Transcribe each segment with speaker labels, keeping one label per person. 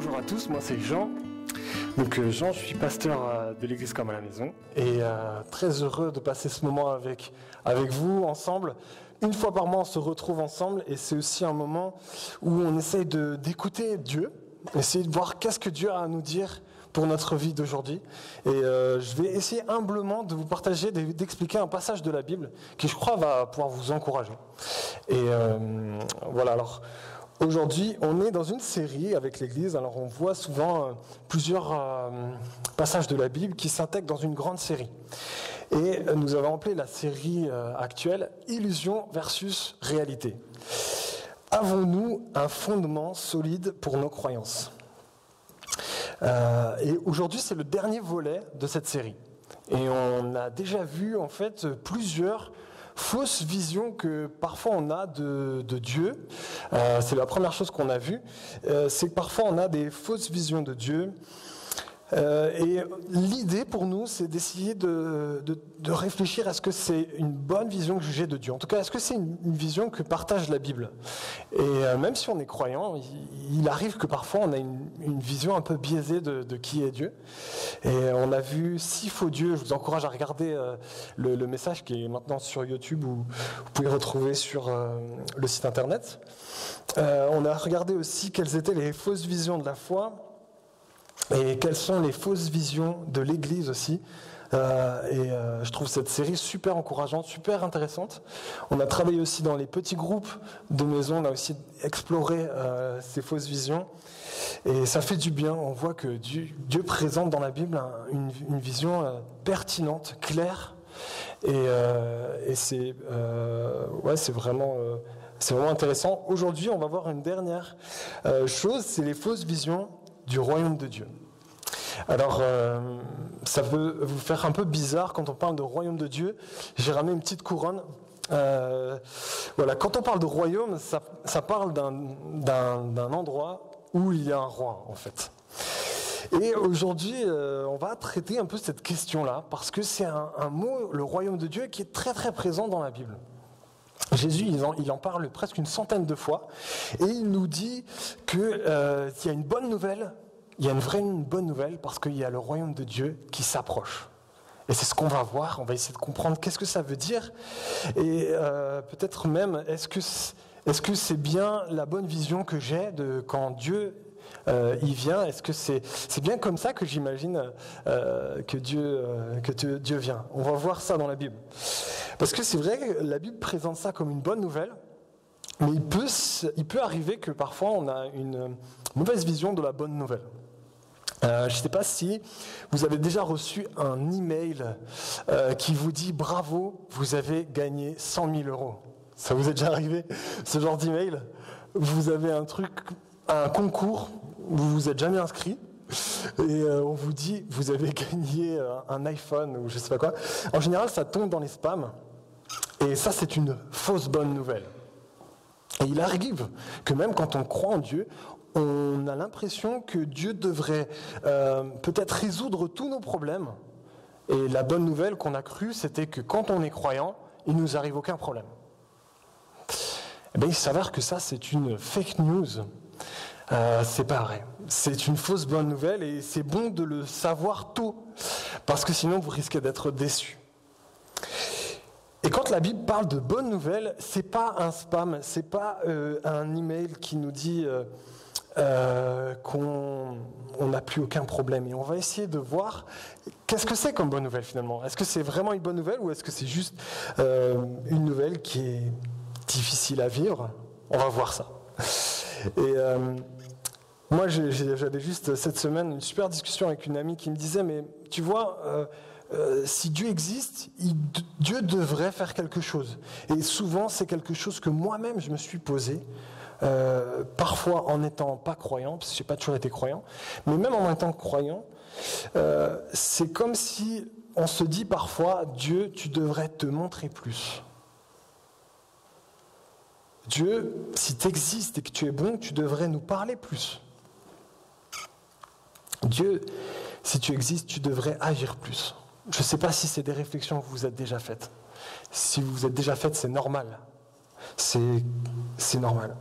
Speaker 1: bonjour à tous, moi c'est Jean. Donc Jean, je suis pasteur de l'église comme à la maison et très heureux de passer ce moment avec vous ensemble. Une fois par mois on se retrouve ensemble et c'est aussi un moment où on essaye d'écouter Dieu, essayer de voir qu'est-ce que Dieu a à nous dire pour notre vie d'aujourd'hui. Et je vais essayer humblement de vous partager, d'expliquer un passage de la Bible qui je crois va pouvoir vous encourager. Et voilà, alors aujourd'hui, on est dans une série avec l'Église. Alors, on voit souvent plusieurs passages de la Bible qui s'intègrent dans une grande série. Et nous avons appelé la série actuelle « Illusion versus réalité ». Avons-nous un fondement solide pour nos croyances ? Et aujourd'hui, c'est le dernier volet de cette série. Et on a déjà vu, en fait, plusieurs fausses visions que parfois on a de Dieu. C'est la première chose qu'on a vue. C'est que parfois on a des fausses visions de Dieu. Et l'idée pour nous, c'est d'essayer de réfléchir, est-ce que c'est une bonne vision que j'ai de Dieu ? En tout cas, est-ce que c'est une vision que partage la Bible ? Et même si on est croyant, il arrive que parfois on a une vision un peu biaisée de qui est Dieu. Et on a vu 6 faux dieux. Je vous encourage à regarder le message qui est maintenant sur YouTube ou vous pouvez retrouver sur le site internet. On a regardé aussi quelles étaient les fausses visions de la foi. Et quelles sont les fausses visions de l'Église aussi. Je trouve cette série super encourageante, super intéressante. On a travaillé aussi dans les petits groupes de maison, on a aussi exploré ces fausses visions. Et ça fait du bien, on voit que Dieu présente dans la Bible une vision pertinente, claire. Et c'est vraiment intéressant. Aujourd'hui, on va voir une dernière chose, c'est les fausses visions du royaume de Dieu. Alors, ça peut vous faire un peu bizarre quand on parle de royaume de Dieu. J'ai ramené une petite couronne. Voilà, quand on parle de royaume, ça parle d'un endroit où il y a un roi, en fait. Et aujourd'hui, on va traiter un peu cette question-là, parce que c'est un mot, le royaume de Dieu, qui est très très présent dans la Bible. Jésus, il en parle presque une centaine de fois, et il nous dit qu'il y a une bonne nouvelle, il y a une bonne nouvelle, parce qu'il y a le royaume de Dieu qui s'approche. Et c'est ce qu'on va voir, on va essayer de comprendre qu'est-ce que ça veut dire, et peut-être même, est-ce que c'est bien la bonne vision que j'ai de quand Dieu il vient, est-ce que c'est bien comme ça que j'imagine que Dieu vient ? On va voir ça dans la Bible. Parce que c'est vrai que la Bible présente ça comme une bonne nouvelle, mais il peut arriver que parfois on a une mauvaise vision de la bonne nouvelle. Je ne sais pas si vous avez déjà reçu un email qui vous dit « Bravo, vous avez gagné 100 000 €. » Ça vous est déjà arrivé, ce genre d'email ? Vous avez un concours, vous vous êtes jamais inscrit, et on vous dit « Vous avez gagné un iPhone » ou je ne sais pas quoi. En général, ça tombe dans les spams. Et ça, c'est une fausse bonne nouvelle. Et il arrive que même quand on croit en Dieu, on a l'impression que Dieu devrait peut-être résoudre tous nos problèmes. Et la bonne nouvelle qu'on a crue, c'était que quand on est croyant, il ne nous arrive aucun problème. Eh bien, il s'avère que ça, c'est une fake news. C'est pas vrai. C'est une fausse bonne nouvelle et c'est bon de le savoir tôt, parce que sinon vous risquez d'être déçus. Et quand la Bible parle de bonnes nouvelles, c'est pas un spam, c'est pas un email qui nous dit qu'on n'a plus aucun problème. Et on va essayer de voir qu'est-ce que c'est comme bonne nouvelle finalement. Est-ce que c'est vraiment une bonne nouvelle ou est-ce que c'est juste une nouvelle qui est difficile à vivre ? On va voir ça. Et moi, j'avais juste cette semaine une super discussion avec une amie qui me disait, mais tu vois, si Dieu existe, Dieu devrait faire quelque chose. Et souvent, c'est quelque chose que moi-même, je me suis posé, parfois en n'étant pas croyant, parce que je n'ai pas toujours été croyant, mais même en étant croyant, c'est comme si on se dit parfois, Dieu, tu devrais te montrer plus. Dieu, si tu existes et que tu es bon, tu devrais nous parler plus. Dieu, si tu existes, tu devrais agir plus. Je ne sais pas si c'est des réflexions que vous vous êtes déjà faites. Si vous vous êtes déjà faites, c'est normal. C'est normal.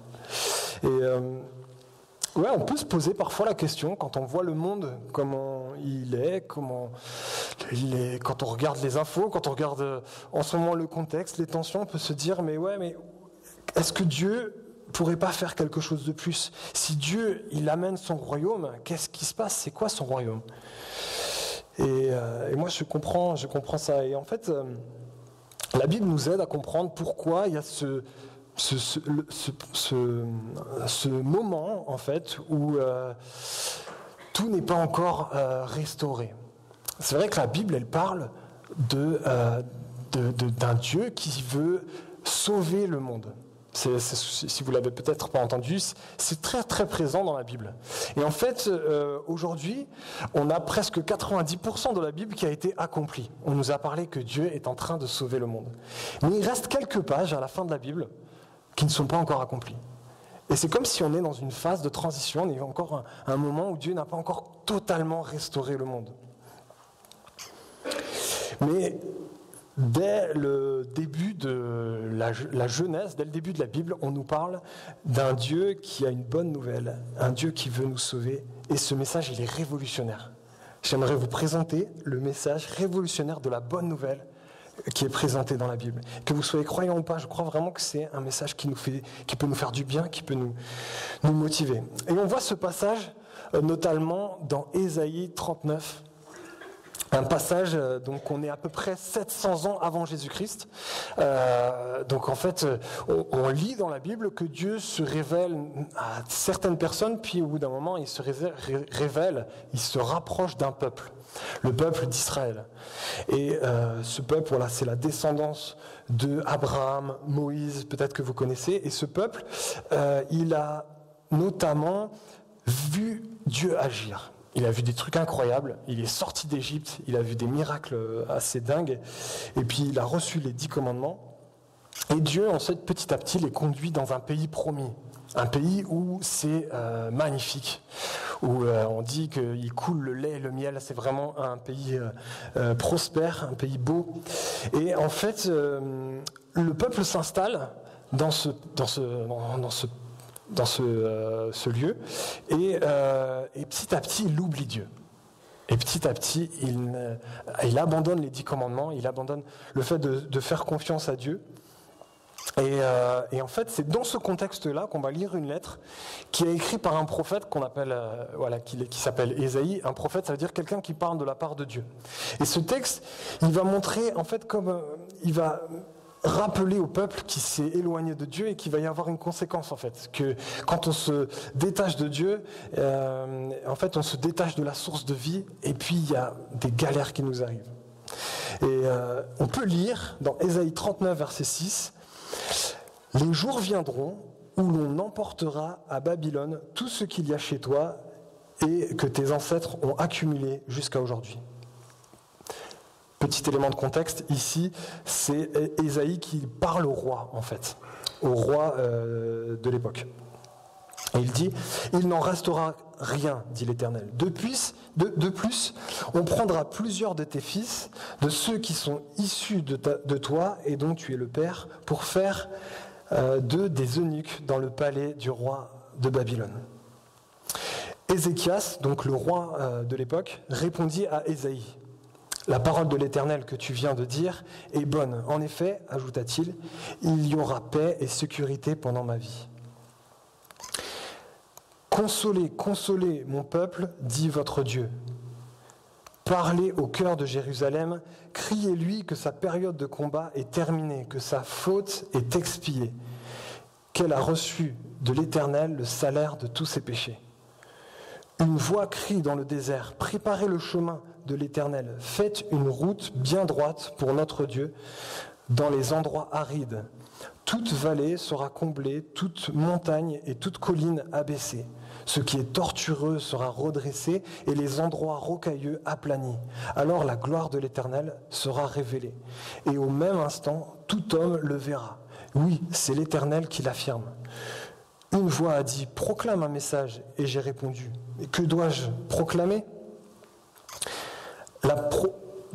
Speaker 1: Et Ouais, on peut se poser parfois la question, quand on voit le monde, comment il est, quand on regarde les infos, quand on regarde en ce moment le contexte, les tensions, on peut se dire, mais est-ce que Dieu pourrait pas faire quelque chose de plus? Si Dieu, il amène son royaume, qu'est-ce qui se passe? C'est quoi son royaume? Et moi, je comprends ça. Et en fait, la Bible nous aide à comprendre pourquoi il y a ce moment, en fait, où tout n'est pas encore restauré. C'est vrai que la Bible, elle parle d'un Dieu qui veut sauver le monde. Si vous l'avez peut-être pas entendu, c'est très très présent dans la Bible. Et en fait, aujourd'hui, on a presque 90% de la Bible qui a été accomplie. On nous a parlé que Dieu est en train de sauver le monde. Mais il reste quelques pages à la fin de la Bible qui ne sont pas encore accomplies. Et c'est comme si on est dans une phase de transition, on est encore un moment où Dieu n'a pas encore totalement restauré le monde. Mais dès le début de la Genèse, dès le début de la Bible, on nous parle d'un Dieu qui a une bonne nouvelle, un Dieu qui veut nous sauver, et ce message, il est révolutionnaire. J'aimerais vous présenter le message révolutionnaire de la bonne nouvelle qui est présenté dans la Bible. Que vous soyez croyant ou pas, je crois vraiment que c'est un message qui peut nous faire du bien, qui peut nous motiver. Et on voit ce passage notamment dans Ésaïe 39, un passage, donc on est à peu près 700 ans avant Jésus-Christ. Donc en fait, on lit dans la Bible que Dieu se révèle à certaines personnes, puis au bout d'un moment, il se révèle, il se rapproche d'un peuple, le peuple d'Israël. Et ce peuple, voilà, c'est la descendance de Abraham, Moïse, peut-être que vous connaissez. Et ce peuple, il a notamment vu Dieu agir. Il a vu des trucs incroyables, il est sorti d'Égypte, il a vu des miracles assez dingues, et puis il a reçu les 10 commandements. Et Dieu, en fait, petit à petit, les conduit dans un pays promis, un pays où c'est magnifique, où on dit qu'il coule le lait et le miel. C'est vraiment un pays prospère, un pays beau. Et en fait, le peuple s'installe dans ce lieu, et petit à petit, il oublie Dieu. Et petit à petit, il abandonne les 10 commandements, il abandonne le fait de faire confiance à Dieu. Et en fait, c'est dans ce contexte-là qu'on va lire une lettre qui est écrite par un prophète qu'on appelle, qui s'appelle Ésaïe. Un prophète, ça veut dire quelqu'un qui parle de la part de Dieu. Et ce texte, il va montrer, en fait, comme il va rappeler au peuple qui s'est éloigné de Dieu et qu'il va y avoir une conséquence, en fait. Que quand on se détache de Dieu, en fait, on se détache de la source de vie, et puis il y a des galères qui nous arrivent. Et on peut lire dans Ésaïe 39, verset 6, « Les jours viendront où l'on emportera à Babylone tout ce qu'il y a chez toi et que tes ancêtres ont accumulé jusqu'à aujourd'hui. » Petit élément de contexte, ici, c'est Ésaïe qui parle au roi, en fait, au roi de l'époque. Et il dit, « Il n'en restera rien, dit l'Éternel. De plus, on prendra plusieurs de tes fils, de ceux qui sont issus de toi et dont tu es le père, pour faire d'eux des eunuques dans le palais du roi de Babylone. » Ézéchias, donc le roi de l'époque, répondit à Ésaïe, « La parole de l'Éternel que tu viens de dire est bonne. En effet, ajouta-t-il, il y aura paix et sécurité pendant ma vie. Consolez, consolez mon peuple, dit votre Dieu. Parlez au cœur de Jérusalem, criez-lui que sa période de combat est terminée, que sa faute est expiée, qu'elle a reçu de l'Éternel le salaire de tous ses péchés. Une voix crie dans le désert, préparez le chemin de l'Éternel, faites une route bien droite pour notre Dieu dans les endroits arides. Toute vallée sera comblée, toute montagne et toute colline abaissée. Ce qui est tortueux sera redressé et les endroits rocailleux aplanis. Alors la gloire de l'Éternel sera révélée. Et au même instant, tout homme le verra. Oui, c'est l'Éternel qui l'affirme. Une voix a dit, proclame un message, et j'ai répondu. Et que dois-je proclamer ?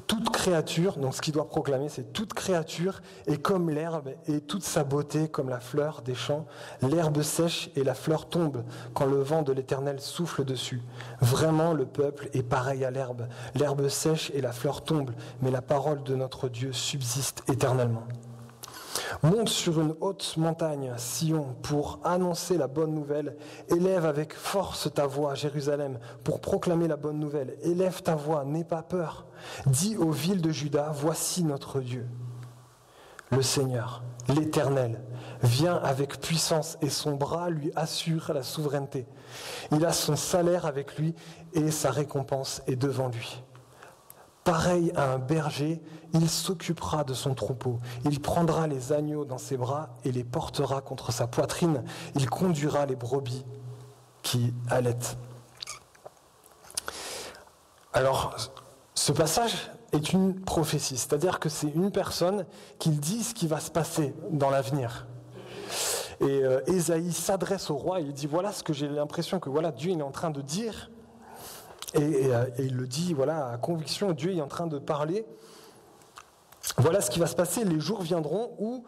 Speaker 1: Toute créature, donc ce qu'il doit proclamer, c'est toute créature est comme l'herbe et toute sa beauté comme la fleur des champs. L'herbe sèche et la fleur tombe quand le vent de l'Éternel souffle dessus. Vraiment, le peuple est pareil à l'herbe. L'herbe sèche et la fleur tombe, mais la parole de notre Dieu subsiste éternellement. Monte sur une haute montagne, Sion, pour annoncer la bonne nouvelle. Élève avec force ta voix, Jérusalem, pour proclamer la bonne nouvelle. Élève ta voix, n'aie pas peur. Dis aux villes de Juda, voici notre Dieu. Le Seigneur, l'Éternel, vient avec puissance et son bras lui assure la souveraineté. Il a son salaire avec lui et sa récompense est devant lui. Pareil à un berger, il s'occupera de son troupeau. Il prendra les agneaux dans ses bras et les portera contre sa poitrine. Il conduira les brebis qui allaitent. Alors, ce passage est une prophétie, c'est-à-dire que c'est une personne qui dit ce qui va se passer dans l'avenir. Et Ésaïe s'adresse au roi et il dit, voilà ce que j'ai l'impression que Dieu est en train de dire. Et il le dit, à conviction, Dieu est en train de parler. Voilà ce qui va se passer, les jours viendront où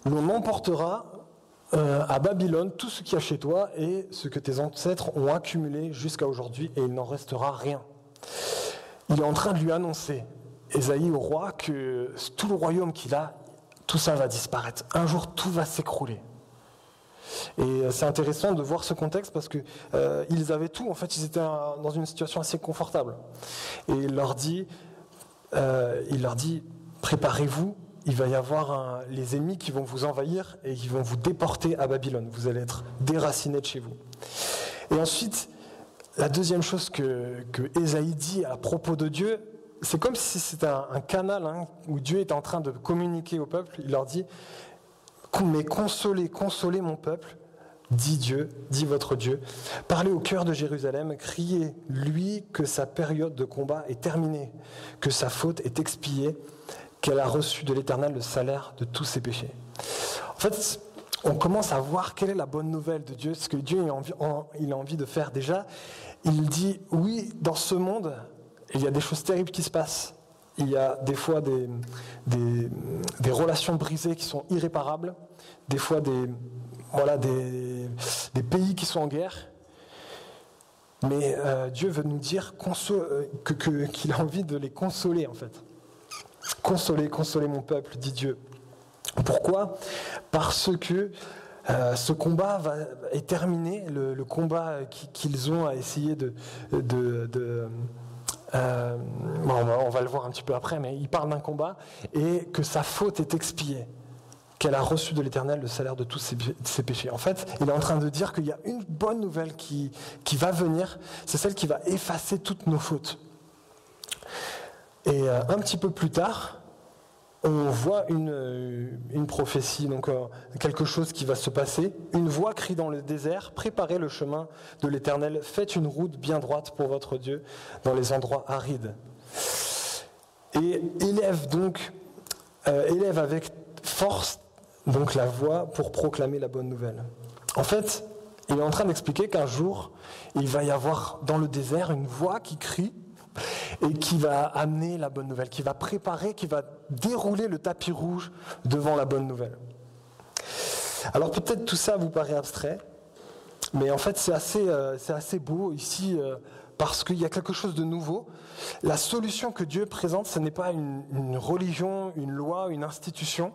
Speaker 1: l'on emportera à Babylone tout ce qu'il y a chez toi et ce que tes ancêtres ont accumulé jusqu'à aujourd'hui et il n'en restera rien. Il est en train de lui annoncer, Ésaïe au roi, que tout le royaume qu'il a, tout ça va disparaître. Un jour, tout va s'écrouler. Et c'est intéressant de voir ce contexte parce que ils avaient tout, en fait ils étaient dans une situation assez confortable. Et il leur dit, préparez-vous, il va y avoir les ennemis qui vont vous envahir et qui vont vous déporter à Babylone. Vous allez être déracinés de chez vous. Et ensuite, la deuxième chose que Ésaïe dit à propos de Dieu, c'est comme si c'était un canal où Dieu est en train de communiquer au peuple. Il leur dit, mais consolez mon peuple, dit Dieu, dit votre Dieu. Parlez au cœur de Jérusalem, criez-lui que sa période de combat est terminée, que sa faute est expiée, qu'elle a reçu de l'Éternel le salaire de tous ses péchés. En fait, on commence à voir quelle est la bonne nouvelle de Dieu, ce que Dieu il a envie de faire déjà. Il dit, oui, dans ce monde, il y a des choses terribles qui se passent. Il y a des fois des relations brisées qui sont irréparables, des fois des pays qui sont en guerre. Mais Dieu veut nous dire qu'il a envie de les consoler en fait. Consolez mon peuple, dit Dieu. Pourquoi ? Parce que ce combat est terminé, le combat qu'ils ont à essayer on va le voir un petit peu après, mais il parle d'un combat et que sa faute est expiée, qu'elle a reçu de l'Éternel le salaire de tous ses péchés. En fait, il est en train de dire qu'il y a une bonne nouvelle qui va venir, c'est celle qui va effacer toutes nos fautes. Et un petit peu plus tard, on voit une prophétie, donc quelque chose qui va se passer. Une voix crie dans le désert, préparez le chemin de l'Éternel, faites une route bien droite pour votre Dieu dans les endroits arides. Et élève avec force donc la voix pour proclamer la bonne nouvelle. En fait, il est en train d'expliquer qu'un jour, il va y avoir dans le désert une voix qui crie et qui va amener la bonne nouvelle, qui va préparer, qui va dérouler le tapis rouge devant la bonne nouvelle. Alors peut-être tout ça vous paraît abstrait, mais en fait c'est assez beau ici parce qu'il y a quelque chose de nouveau. La solution que Dieu présente, ce n'est pas une religion, une loi, une institution,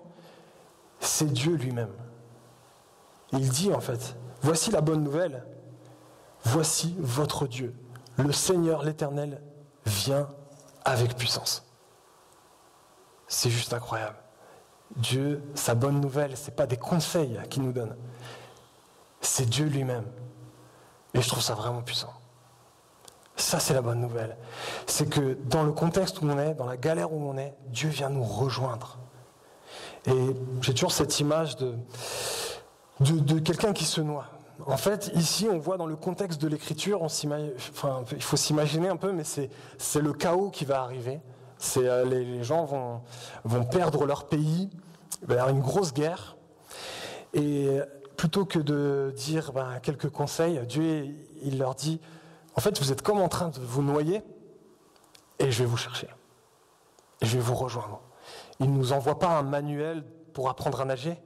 Speaker 1: c'est Dieu lui-même. Il dit en fait, voici la bonne nouvelle, voici votre Dieu, le Seigneur l'Éternel vient avec puissance. C'est juste incroyable. Dieu, sa bonne nouvelle, ce n'est pas des conseils qu'il nous donne. C'est Dieu lui-même. Et je trouve ça vraiment puissant. Ça, c'est la bonne nouvelle. C'est que dans le contexte où on est, dans la galère où on est, Dieu vient nous rejoindre. Et j'ai toujours cette image de quelqu'un qui se noie. En fait, ici, on voit dans le contexte de l'écriture, il faut s'imaginer un peu, mais c'est le chaos qui va arriver. Les gens vont perdre leur pays, il va y avoir une grosse guerre. Et plutôt que de dire quelques conseils, Dieu, il leur dit, en fait, vous êtes comme en train de vous noyer, et je vais vous chercher. Et je vais vous rejoindre. Il ne nous envoie pas un manuel pour apprendre à nager.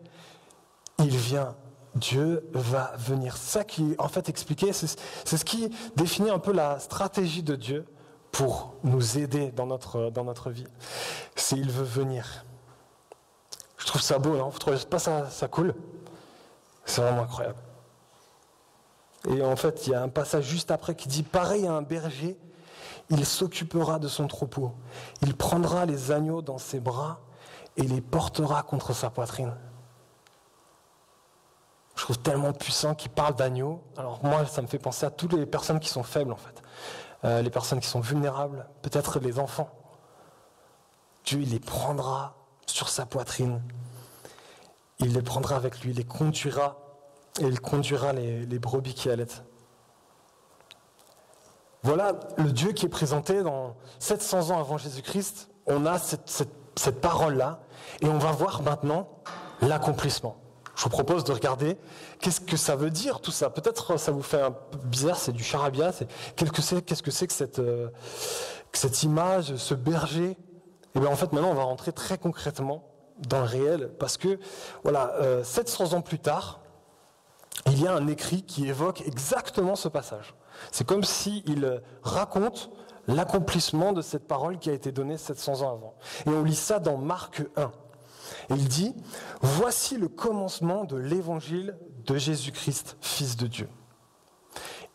Speaker 1: Il vient. Dieu va venir. C'est ça qui est en fait expliqué, c'est ce qui définit un peu la stratégie de Dieu pour nous aider dans notre vie. C'est il veut venir. Je trouve ça beau, non? Vous trouvez pas ça cool? C'est vraiment incroyable. Et en fait, il y a un passage juste après qui dit « Pareil à un berger, il s'occupera de son troupeau. Il prendra les agneaux dans ses bras et les portera contre sa poitrine. » Je trouve tellement puissant qu'il parle d'agneaux. Alors moi, ça me fait penser à toutes les personnes qui sont faibles, en fait. Les personnes qui sont vulnérables, peut-être les enfants. Dieu, il les prendra sur sa poitrine. Il les prendra avec lui, il les conduira, et il conduira les brebis qui allaitent. Voilà le Dieu qui est présenté dans 700 ans avant Jésus-Christ. On a cette parole-là, et on va voir maintenant l'accomplissement. Je vous propose de regarder qu'est-ce que ça veut dire tout ça. Peut-être ça vous fait un peu bizarre, c'est du charabia. Qu'est-ce que c'est que cette image, ce berger? Et bien en fait maintenant on va rentrer très concrètement dans le réel, parce que voilà, 700 ans plus tard, il y a un écrit qui évoque exactement ce passage. C'est comme s'il raconte l'accomplissement de cette parole qui a été donnée 700 ans avant. Et on lit ça dans Marc 1. Et il dit « Voici le commencement de l'évangile de Jésus-Christ, Fils de Dieu. »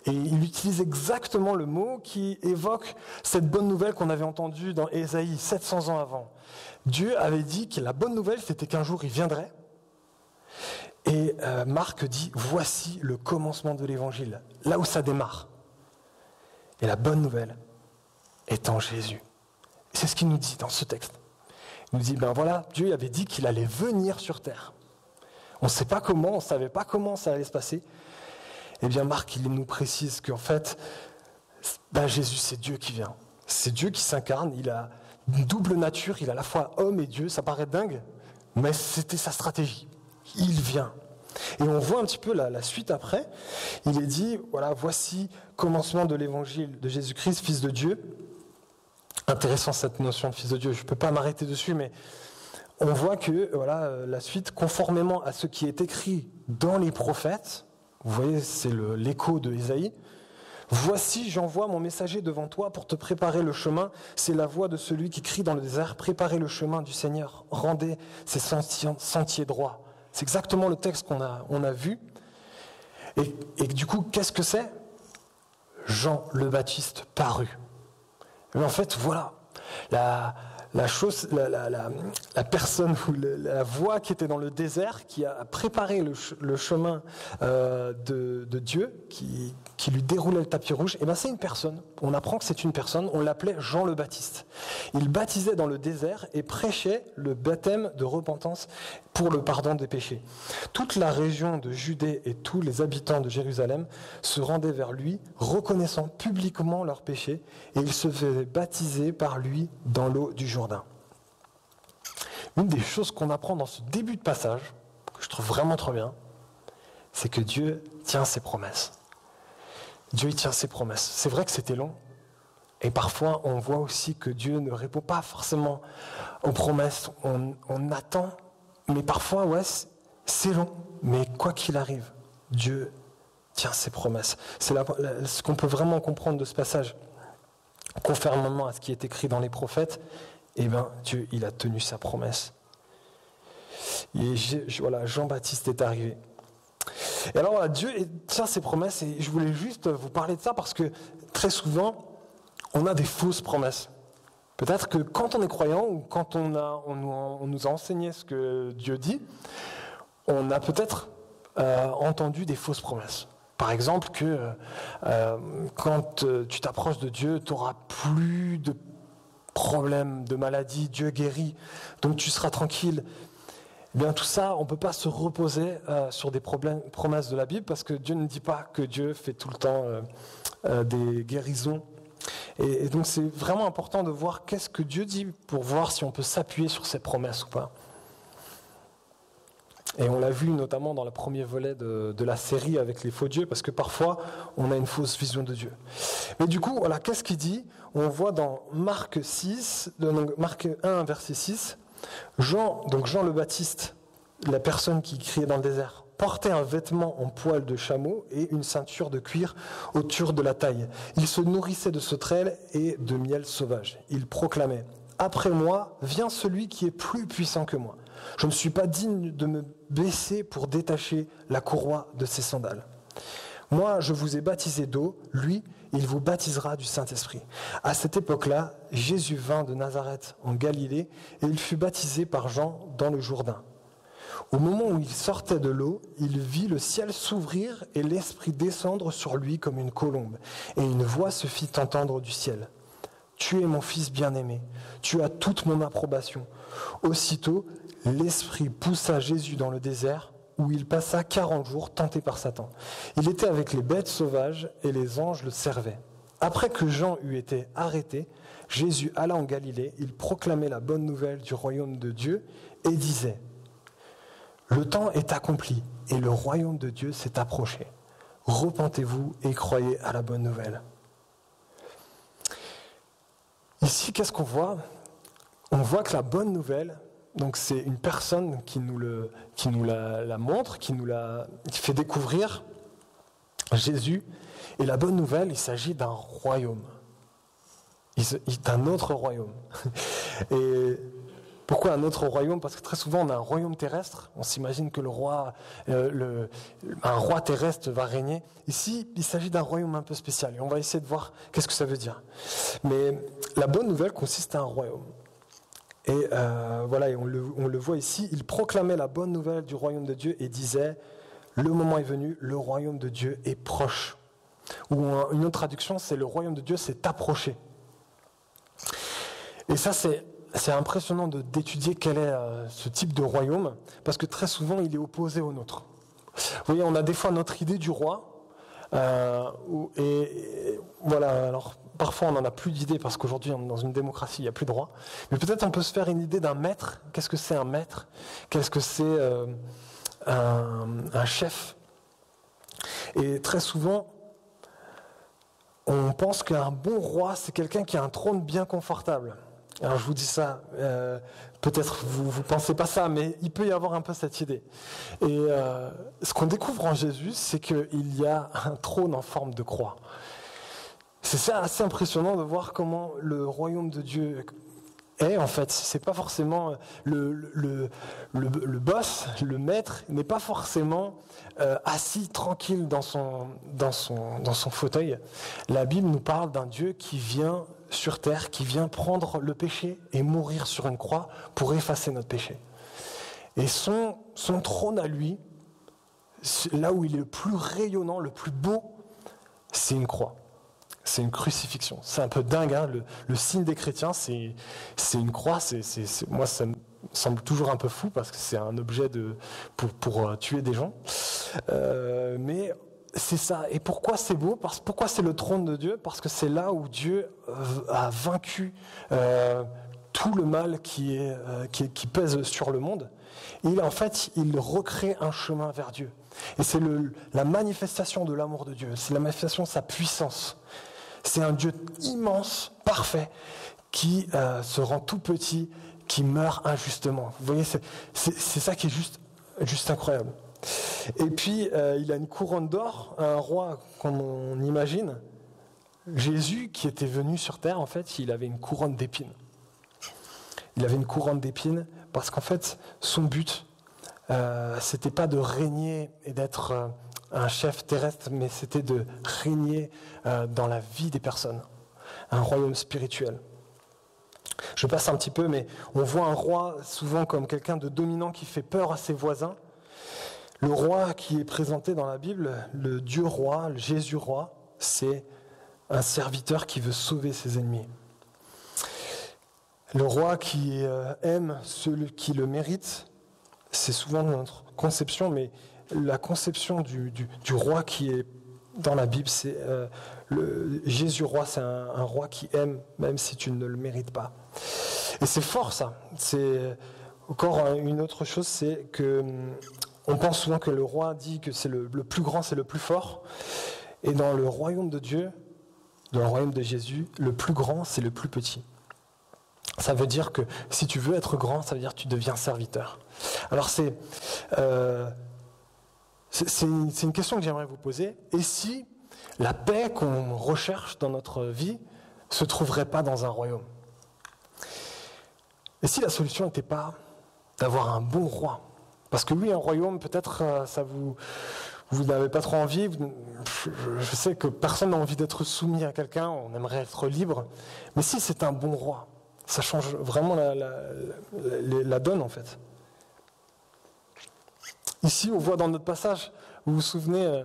Speaker 1: Et il utilise exactement le mot qui évoque cette bonne nouvelle qu'on avait entendue dans Ésaïe 700 ans avant. Dieu avait dit que la bonne nouvelle, c'était qu'un jour il viendrait. Et Marc dit « Voici le commencement de l'évangile », là où ça démarre. Et la bonne nouvelle est en Jésus. C'est ce qu'il nous dit dans ce texte. Il nous dit, ben voilà, Dieu avait dit qu'il allait venir sur terre. On ne sait pas comment, on ne savait pas comment ça allait se passer. Eh bien Marc, il nous précise qu'en fait, ben Jésus, c'est Dieu qui vient. C'est Dieu qui s'incarne, il a une double nature, il a à la fois homme et Dieu, ça paraît dingue, mais c'était sa stratégie. Il vient. Et on voit un petit peu la suite après. Il est dit, voilà, voici commencement de l'évangile de Jésus-Christ, Fils de Dieu. Intéressant cette notion de Fils de Dieu, je ne peux pas m'arrêter dessus, mais on voit que voilà, la suite, conformément à ce qui est écrit dans les prophètes, vous voyez, c'est l'écho de Ésaïe. Voici, j'envoie mon messager devant toi pour te préparer le chemin. C'est la voix de celui qui crie dans le désert. Préparez le chemin du Seigneur. Rendez ses sentiers droits. C'est exactement le texte qu'on a vu. Et du coup, qu'est-ce que c'est? Jean le Baptiste parut. Mais en fait, voilà, la personne ou la voix qui était dans le désert, qui a préparé le chemin de Dieu, qui lui déroulait le tapis rouge, et ben c'est une personne. On apprend que c'est une personne, on l'appelait Jean le Baptiste. Il baptisait dans le désert et prêchait le baptême de repentance pour le pardon des péchés. Toute la région de Judée et tous les habitants de Jérusalem se rendaient vers lui, reconnaissant publiquement leurs péchés, et ils se faisaient baptiser par lui dans l'eau du Jourdain. Une des choses qu'on apprend dans ce début de passage, que je trouve vraiment trop bien, c'est que Dieu tient ses promesses. Dieu tient ses promesses. C'est vrai que c'était long, et parfois on voit aussi que Dieu ne répond pas forcément aux promesses. On attend, mais parfois, ouais, c'est long. Mais quoi qu'il arrive, Dieu tient ses promesses. C'est ce qu'on peut vraiment comprendre de ce passage. Conformément à ce qui est écrit dans les prophètes, eh bien, Dieu, il a tenu sa promesse. Et voilà, Jean-Baptiste est arrivé. Et alors, voilà, Dieu tient ses promesses, et je voulais juste vous parler de ça parce que très souvent, on a des fausses promesses. Peut-être que quand on est croyant ou quand on nous a enseigné ce que Dieu dit, on a peut-être entendu des fausses promesses. Par exemple, que quand tu t'approches de Dieu, tu n'auras plus de problèmes, de maladies, Dieu guérit, donc tu seras tranquille. Eh bien, tout ça, on ne peut pas se reposer sur des promesses de la Bible, parce que Dieu ne dit pas que Dieu fait tout le temps des guérisons. Et donc, c'est vraiment important de voir qu'est-ce que Dieu dit pour voir si on peut s'appuyer sur ses promesses ou pas. Et on l'a vu notamment dans le premier volet de la série avec les faux dieux, parce que parfois, on a une fausse vision de Dieu. Mais du coup, voilà, qu'est-ce qu'il dit ? On voit dans Marc 1, verset 6, Jean le Baptiste, la personne qui criait dans le désert, portait un vêtement en poil de chameau et une ceinture de cuir autour de la taille. Il se nourrissait de sauterelles et de miel sauvage. Il proclamait « Après moi, vient celui qui est plus puissant que moi. Je ne suis pas digne de me baisser pour détacher la courroie de ses sandales. Moi, je vous ai baptisé d'eau, lui, il vous baptisera du Saint-Esprit. » À cette époque-là, Jésus vint de Nazareth en Galilée et il fut baptisé par Jean dans le Jourdain. Au moment où il sortait de l'eau, il vit le ciel s'ouvrir et l'Esprit descendre sur lui comme une colombe. Et une voix se fit entendre du ciel. « Tu es mon Fils bien-aimé, tu as toute mon approbation. » Aussitôt, l'Esprit poussa Jésus dans le désert, où il passa 40 jours tenté par Satan. Il était avec les bêtes sauvages et les anges le servaient. Après que Jean eut été arrêté, Jésus alla en Galilée, il proclamait la bonne nouvelle du royaume de Dieu et disait « Le temps est accompli et le royaume de Dieu s'est approché. Repentez-vous et croyez à la bonne nouvelle. » Ici, qu'est-ce qu'on voit ? On voit que la bonne nouvelle, donc c'est une personne qui nous la montre, qui fait découvrir Jésus. Et la bonne nouvelle, il s'agit d'un royaume, d'un autre royaume. Et pourquoi un autre royaume ? Parce que très souvent, on a un royaume terrestre. On s'imagine que un roi terrestre va régner. Ici, il s'agit d'un royaume un peu spécial. Et on va essayer de voir qu'est-ce que ça veut dire. Mais la bonne nouvelle consiste à un royaume. Et voilà, et on le voit ici, il proclamait la bonne nouvelle du royaume de Dieu et disait « Le moment est venu, le royaume de Dieu est proche ». Ou une autre traduction, c'est « Le royaume de Dieu s'est approché ». Et ça, c'est impressionnant d'étudier quel est ce type de royaume, parce que très souvent, il est opposé au nôtre. Vous voyez, on a des fois notre idée du roi, et voilà, alors parfois on n'en a plus d'idée parce qu'aujourd'hui on est dans une démocratie, il n'y a plus de roi. Mais peut-être on peut se faire une idée d'un maître. Qu'est-ce que c'est un maître ? Qu'est-ce que c'est un chef ? Et très souvent, on pense qu'un bon roi, c'est quelqu'un qui a un trône bien confortable. Alors je vous dis ça, peut-être vous ne pensez pas ça, mais il peut y avoir un peu cette idée. Et ce qu'on découvre en Jésus, c'est qu'il y a un trône en forme de croix. C'est assez impressionnant de voir comment le royaume de Dieu est, en fait. C'est pas forcément le boss, le maître, n'est pas forcément assis tranquille dans son fauteuil. La Bible nous parle d'un Dieu qui vient sur terre, qui vient prendre le péché et mourir sur une croix pour effacer notre péché. Et son trône à lui, là où il est le plus rayonnant, le plus beau, c'est une croix. C'est une crucifixion. C'est un peu dingue, hein. Le signe des chrétiens, c'est une croix. Moi, ça me semble toujours un peu fou parce que c'est un objet pour tuer des gens. Mais c'est ça. Et pourquoi c'est beau ? Pourquoi c'est le trône de Dieu ? Parce que c'est là où Dieu a vaincu tout le mal qui pèse sur le monde. Et il recrée un chemin vers Dieu. Et c'est la manifestation de l'amour de Dieu. C'est la manifestation de sa puissance. C'est un Dieu immense, parfait, qui se rend tout petit, qui meurt injustement. Vous voyez, c'est ça qui est juste incroyable. Et puis, il a une couronne d'or, un roi comme on imagine. Jésus, qui était venu sur terre, en fait, il avait une couronne d'épines. Il avait une couronne d'épines parce qu'en fait, son but, c'était pas de régner et d'être un chef terrestre, mais c'était de régner dans la vie des personnes, un royaume spirituel. Je passe un petit peu, mais on voit un roi souvent comme quelqu'un de dominant qui fait peur à ses voisins. Le roi qui est présenté dans la Bible, le Dieu roi, le Jésus roi, c'est un serviteur qui veut sauver ses ennemis. Le roi qui aime ceux qui le méritent, c'est souvent notre conception, mais la conception du roi qui est dans la Bible, c'est le Jésus roi, c'est un roi qui aime, même si tu ne le mérites pas. Et c'est fort ça. C'est encore une autre chose, c'est que On pense souvent que le roi dit que c'est le plus grand, c'est le plus fort. Et dans le royaume de Dieu, dans le royaume de Jésus, le plus grand, c'est le plus petit. Ça veut dire que si tu veux être grand, ça veut dire que tu deviens serviteur. Alors c'est une question que j'aimerais vous poser. Et si la paix qu'on recherche dans notre vie ne se trouverait pas dans un royaume? Et si la solution n'était pas d'avoir un bon roi? Parce que oui, un royaume, peut-être, ça vous n'avez pas trop envie. Je sais que personne n'a envie d'être soumis à quelqu'un, on aimerait être libre. Mais si c'est un bon roi, ça change vraiment la donne, en fait. Ici, on voit dans notre passage, vous vous souvenez,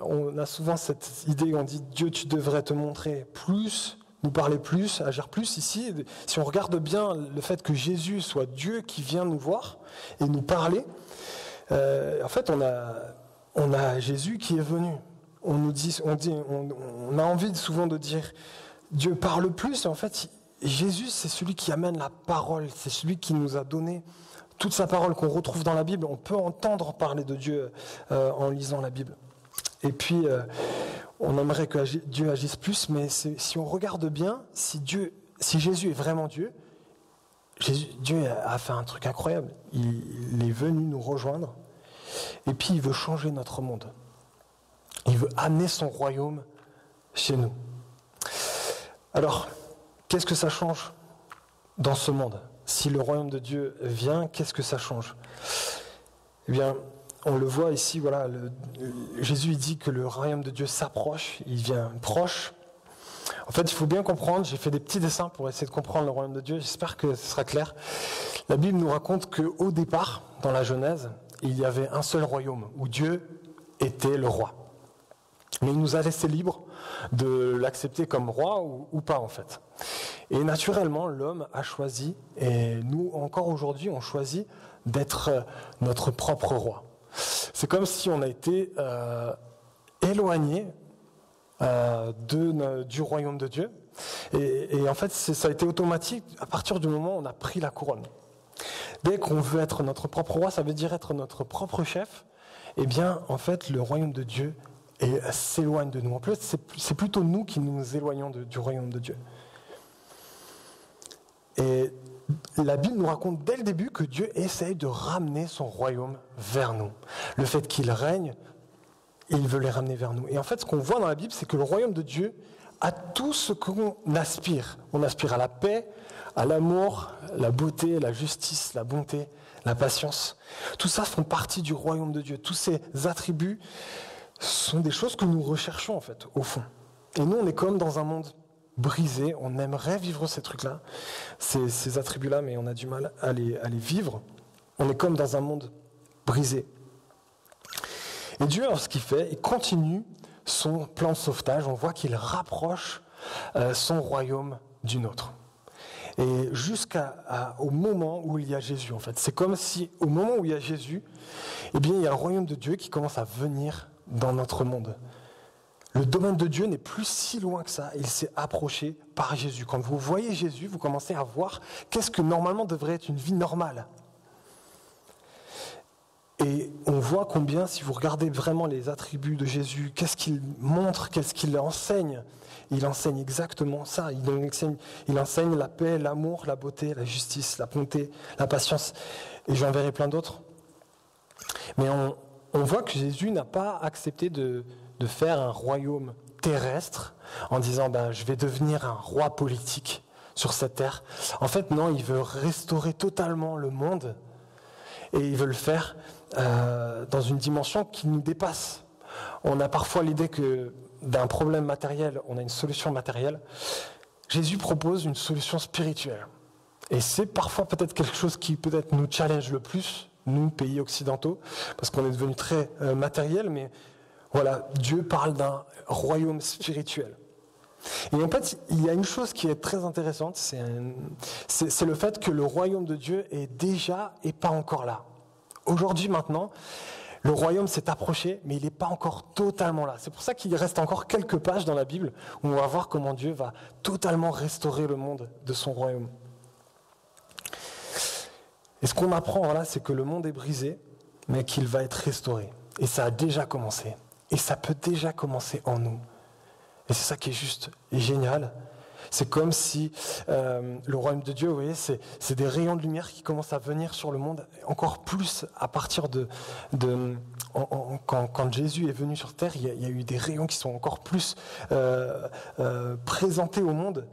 Speaker 1: on a souvent cette idée, on dit « Dieu, tu devrais te montrer plus », nous parler plus, agir plus. Ici, si on regarde bien le fait que Jésus soit Dieu qui vient nous voir et nous parler, en fait, on a Jésus qui est venu. On a envie souvent de dire Dieu parle plus, et en fait, Jésus, c'est celui qui amène la parole, c'est celui qui nous a donné toute sa parole qu'on retrouve dans la Bible. On peut entendre parler de Dieu en lisant la Bible. Et puis, on aimerait que Dieu agisse plus, mais si on regarde bien, si Jésus est vraiment Dieu, Dieu a fait un truc incroyable. Il est venu nous rejoindre, et puis il veut changer notre monde. Il veut amener son royaume chez nous. Alors, qu'est-ce que ça change dans ce monde? Si le royaume de Dieu vient, qu'est-ce que ça change? Eh bien, on le voit ici, voilà, Jésus il dit que le royaume de Dieu s'approche, il vient proche. En fait, il faut bien comprendre, j'ai fait des petits dessins pour essayer de comprendre le royaume de Dieu, j'espère que ce sera clair. La Bible nous raconte qu'au départ, dans la Genèse, il y avait un seul royaume, où Dieu était le roi. Mais il nous a laissé libres de l'accepter comme roi ou pas, en fait. Et naturellement, l'homme a choisi, et nous, encore aujourd'hui, on choisit d'être notre propre roi. C'est comme si on a été éloigné du royaume de Dieu. Et en fait, ça a été automatique à partir du moment où on a pris la couronne. Dès qu'on veut être notre propre roi, ça veut dire être notre propre chef. Eh bien, en fait, le royaume de Dieu s'éloigne de nous. En plus, c'est plutôt nous qui nous éloignons du royaume de Dieu. Et la Bible nous raconte dès le début que Dieu essaye de ramener son royaume vers nous. Le fait qu'il règne, il veut les ramener vers nous. Et en fait, ce qu'on voit dans la Bible, c'est que le royaume de Dieu a tout ce qu'on aspire. On aspire à la paix, à l'amour, la beauté, la justice, la bonté, la patience. Tout ça font partie du royaume de Dieu. Tous ces attributs sont des choses que nous recherchons, en fait, au fond. Et nous, on est comme dans un monde brisé, on aimerait vivre ces trucs-là, ces attributs-là, mais on a du mal à les vivre. On est comme dans un monde brisé. Et Dieu, ce qu'il fait, il continue son plan de sauvetage. On voit qu'il rapproche son royaume du nôtre. Et jusqu'au moment où il y a Jésus, en fait. C'est comme si, au moment où il y a Jésus, eh bien, il y a le royaume de Dieu qui commence à venir dans notre monde. Le domaine de Dieu n'est plus si loin que ça. Il s'est approché par Jésus. Quand vous voyez Jésus, vous commencez à voir qu'est-ce que normalement devrait être une vie normale. Et on voit combien, si vous regardez vraiment les attributs de Jésus, qu'est-ce qu'il montre, qu'est-ce qu'il enseigne. Il enseigne exactement ça. Il enseigne la paix, l'amour, la beauté, la justice, la bonté, la patience. Et j'en verrai plein d'autres. Mais on voit que Jésus n'a pas accepté de faire un royaume terrestre en disant je vais devenir un roi politique sur cette terre. En fait, non, il veut restaurer totalement le monde et il veut le faire dans une dimension qui nous dépasse. On a parfois l'idée que d'un problème matériel, on a une solution matérielle. Jésus propose une solution spirituelle. Et c'est parfois peut-être quelque chose qui peut-être nous challenge le plus, nous, pays occidentaux, parce qu'on est devenu très matériel, mais voilà, Dieu parle d'un royaume spirituel. Et en fait, il y a une chose qui est très intéressante, c'est le fait que le royaume de Dieu est déjà et pas encore là. Aujourd'hui, maintenant, le royaume s'est approché, mais il n'est pas encore totalement là. C'est pour ça qu'il reste encore quelques pages dans la Bible où on va voir comment Dieu va totalement restaurer le monde de son royaume. Et ce qu'on apprend, voilà, c'est que le monde est brisé, mais qu'il va être restauré. Et ça a déjà commencé. Et ça peut déjà commencer en nous. Et c'est ça qui est juste et génial. C'est comme si le royaume de Dieu, vous voyez, c'est des rayons de lumière qui commencent à venir sur le monde, encore plus à partir quand Jésus est venu sur terre, il y a eu des rayons qui sont encore plus présentés au monde.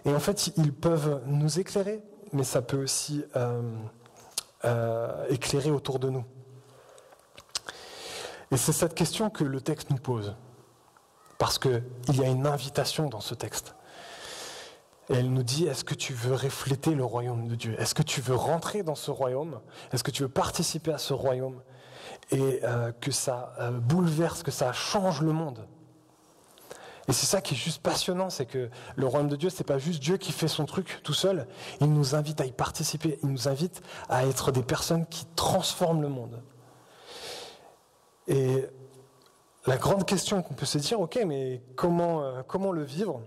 Speaker 1: Et en fait, ils peuvent nous éclairer, mais ça peut aussi éclairer autour de nous. Et c'est cette question que le texte nous pose, parce qu'il y a une invitation dans ce texte. Et elle nous dit, est-ce que tu veux refléter le royaume de Dieu ? Est-ce que tu veux rentrer dans ce royaume ? Est-ce que tu veux participer à ce royaume ? Et que ça bouleverse, que ça change le monde. Et c'est ça qui est juste passionnant, c'est que le royaume de Dieu, c'est pas juste Dieu qui fait son truc tout seul. Il nous invite à y participer, il nous invite à être des personnes qui transforment le monde. Et la grande question qu'on peut se dire, ok, mais comment le vivre ?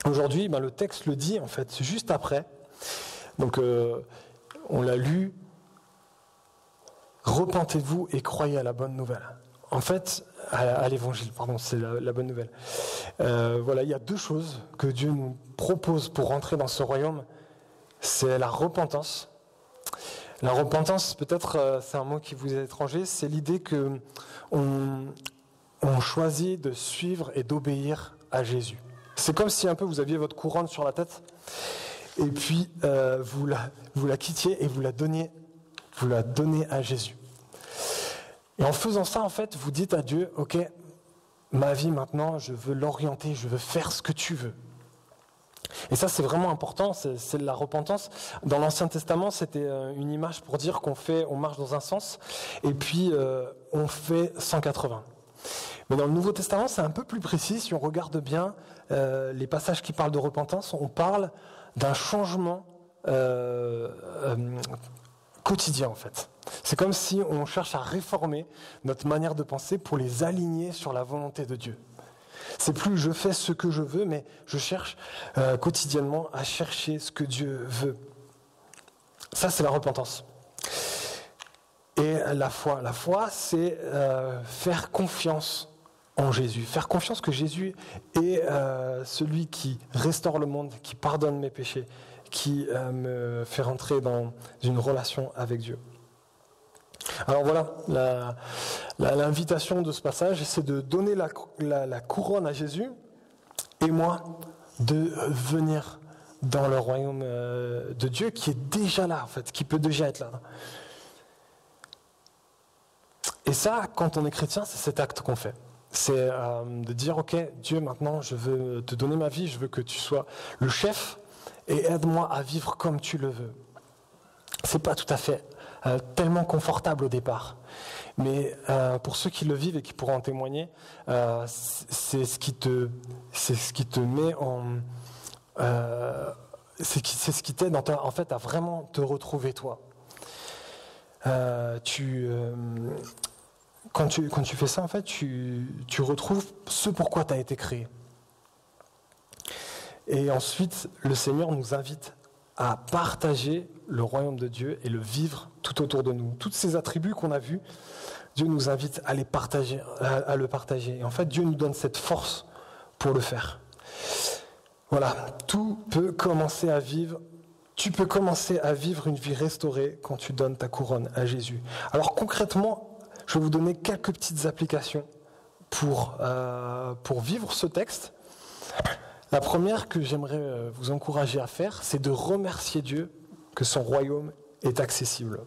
Speaker 1: Aujourd'hui, le texte le dit, en fait, juste après. Donc, on l'a lu. Repentez-vous et croyez à la bonne nouvelle. En fait, à l'évangile, pardon, c'est la bonne nouvelle. Voilà, il y a deux choses que Dieu nous propose pour rentrer dans ce royaume. C'est la repentance. La repentance, peut-être, c'est un mot qui vous est étranger, c'est l'idée que on choisit de suivre et d'obéir à Jésus. C'est comme si un peu vous aviez votre couronne sur la tête et puis vous la quittiez et vous la donnez à Jésus. Et en faisant ça, en fait, vous dites à Dieu, ok, ma vie maintenant, je veux l'orienter, je veux faire ce que tu veux. Et ça, c'est vraiment important, c'est la repentance. Dans l'Ancien Testament, c'était une image pour dire on marche dans un sens et puis on fait 180. Mais dans le Nouveau Testament, c'est un peu plus précis. Si on regarde bien les passages qui parlent de repentance, on parle d'un changement quotidien, en fait. C'est comme si on cherche à réformer notre manière de penser pour les aligner sur la volonté de Dieu. C'est plus je fais ce que je veux, mais je cherche quotidiennement à chercher ce que Dieu veut. Ça, c'est la repentance. Et la foi, c'est faire confiance en Jésus. Faire confiance que Jésus est celui qui restaure le monde, qui pardonne mes péchés, qui me fait rentrer dans une relation avec Dieu. Alors voilà, l'invitation de ce passage, c'est de donner la couronne à Jésus et moi, de venir dans le royaume de Dieu qui est déjà là, en fait, qui peut déjà être là. Et ça, quand on est chrétien, c'est cet acte qu'on fait. C'est de dire, ok, Dieu, maintenant, je veux te donner ma vie, je veux que tu sois le chef et aide-moi à vivre comme tu le veux. C'est pas tout à fait tellement confortable au départ, mais pour ceux qui le vivent et qui pourront en témoigner, c'est ce qui te met en... c'est ce qui t'aide en fait à vraiment te retrouver toi. Quand tu fais ça, en fait, tu retrouves ce pourquoi tu as été créé. Et ensuite, le Seigneur nous invite à partager le royaume de Dieu et le vivre tout autour de nous. Tous ces attributs qu'on a vus, Dieu nous invite à les partager, à le partager. Et en fait, Dieu nous donne cette force pour le faire. Voilà, tout peut commencer à vivre. Tu peux commencer à vivre une vie restaurée quand tu donnes ta couronne à Jésus. Alors concrètement, je vais vous donner quelques petites applications pour vivre ce texte. La première que j'aimerais vous encourager à faire, c'est de remercier Dieu que son royaume est accessible.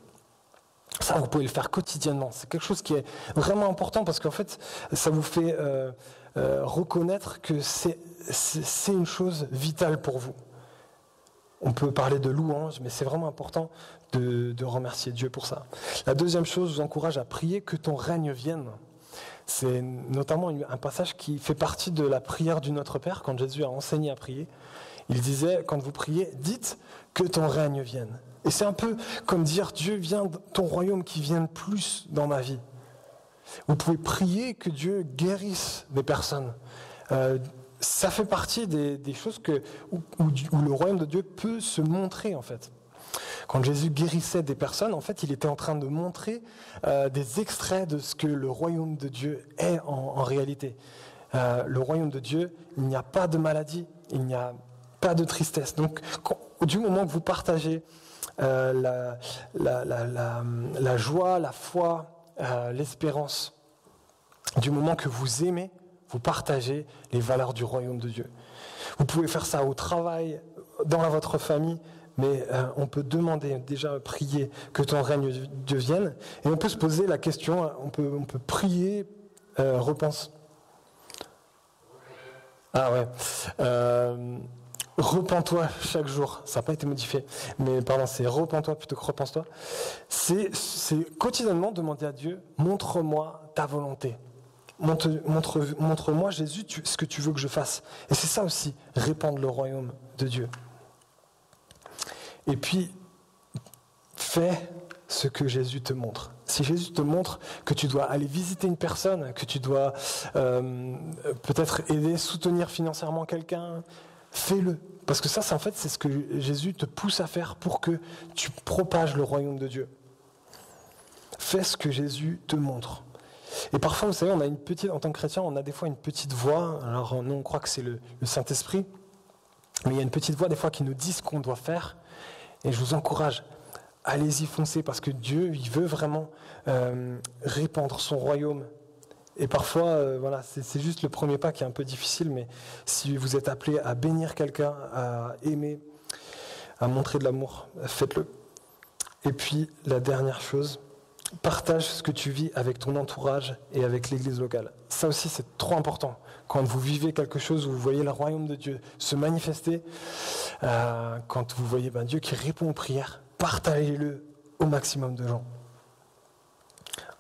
Speaker 1: Ça, vous pouvez le faire quotidiennement. C'est quelque chose qui est vraiment important parce qu'en fait, ça vous fait reconnaître que c'est une chose vitale pour vous. On peut parler de louange, mais c'est vraiment important de remercier Dieu pour ça. La deuxième chose, je vous encourage à prier que ton règne vienne. C'est notamment un passage qui fait partie de la prière du Notre Père, quand Jésus a enseigné à prier. Il disait, quand vous priez, dites que ton règne vienne. Et c'est un peu comme dire, Dieu, viens, ton royaume qui vienne plus dans ma vie. Vous pouvez prier que Dieu guérisse des personnes. Ça fait partie des choses où le royaume de Dieu peut se montrer, en fait. Quand Jésus guérissait des personnes, en fait, il était en train de montrer des extraits de ce que le royaume de Dieu est en réalité. Le royaume de Dieu, il n'y a pas de maladie, il n'y a pas de tristesse. Donc, du moment que vous partagez la joie, la foi, l'espérance, du moment que vous aimez, vous partagez les valeurs du royaume de Dieu. Vous pouvez faire ça au travail, dans votre famille, mais on peut demander, déjà prier que ton règne Dieu vienne, et on peut se poser la question, on peut prier, repense. Ah ouais. Repens-toi chaque jour. Ça n'a pas été modifié, mais pardon, c'est repens-toi plutôt que repense-toi. C'est quotidiennement demander à Dieu, montre-moi ta volonté. Montre-moi, Jésus, ce que tu veux que je fasse. Et c'est ça aussi, répandre le royaume de Dieu. Et puis, fais ce que Jésus te montre. Si Jésus te montre que tu dois aller visiter une personne, que tu dois peut-être aider, soutenir financièrement quelqu'un, fais-le. Parce que ça, c'est ce que Jésus te pousse à faire pour que tu propages le royaume de Dieu. Fais ce que Jésus te montre. Et parfois, vous savez, en tant que chrétien, on a des fois une petite voix. Alors, nous, on croit que c'est le Saint-Esprit. Mais il y a une petite voix, des fois, qui nous dit ce qu'on doit faire. Et je vous encourage, allez-y, foncez, parce que Dieu, il veut vraiment répandre son royaume. Et parfois, voilà, c'est juste le premier pas qui est un peu difficile, mais si vous êtes appelé à bénir quelqu'un, à aimer, à montrer de l'amour, faites-le. Et puis, la dernière chose, partage ce que tu vis avec ton entourage et avec l'église locale. Ça aussi, c'est trop important. Quand vous vivez quelque chose où vous voyez le royaume de Dieu se manifester, quand vous voyez Dieu qui répond aux prières, partagez-le au maximum de gens.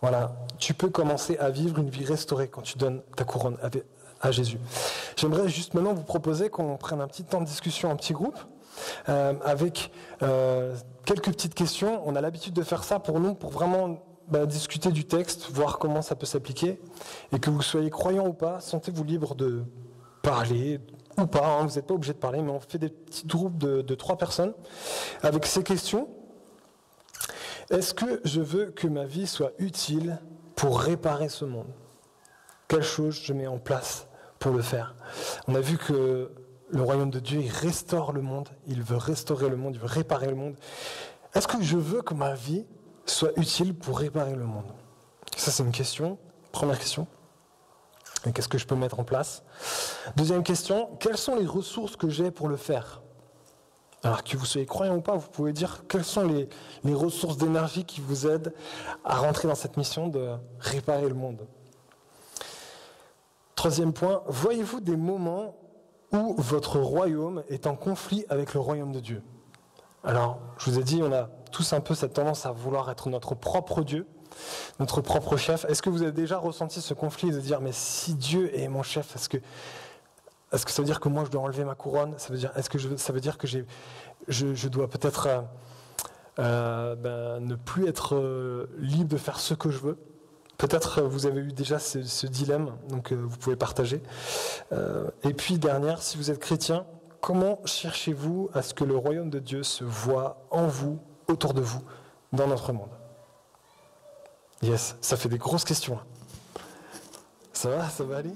Speaker 1: Voilà, tu peux commencer à vivre une vie restaurée quand tu donnes ta couronne à Jésus. J'aimerais juste maintenant vous proposer qu'on prenne un petit temps de discussion en petit groupe, avec quelques petites questions. On a l'habitude de faire ça pour nous, pour vraiment discuter du texte, voir comment ça peut s'appliquer. Et que vous soyez croyant ou pas, sentez-vous libre de parler ou pas, vous n'êtes pas obligé de parler, mais on fait des petits groupes de 3 personnes avec ces questions. Est-ce que je veux que ma vie soit utile pour réparer ce monde ? Quelle chose je mets en place pour le faire ? On a vu que le royaume de Dieu, il restaure le monde, il veut restaurer le monde, il veut réparer le monde. Est-ce que je veux que ma vie soit utile pour réparer le monde ? Ça, c'est une question. Première question. Et qu'est-ce que je peux mettre en place ? Deuxième question, quelles sont les ressources que j'ai pour le faire ? Alors que vous soyez croyant ou pas, vous pouvez dire quelles sont les ressources d'énergie qui vous aident à rentrer dans cette mission de réparer le monde. Troisième point, voyez-vous des moments où votre royaume est en conflit avec le royaume de Dieu ? Alors, je vous ai dit, on a tous un peu cette tendance à vouloir être notre propre Dieu, notre propre chef. Est-ce que vous avez déjà ressenti ce conflit de dire, mais si Dieu est mon chef, est-ce que ça veut dire que moi je dois enlever ma couronne ? Ça veut dire que je dois peut-être ne plus être libre de faire ce que je veux ? Peut-être vous avez eu déjà ce dilemme, donc vous pouvez partager. Et puis dernière, si vous êtes chrétien, comment cherchez-vous à ce que le royaume de Dieu se voit en vous, autour de vous, dans notre monde ? Yes, ça fait des grosses questions. Ça va aller ?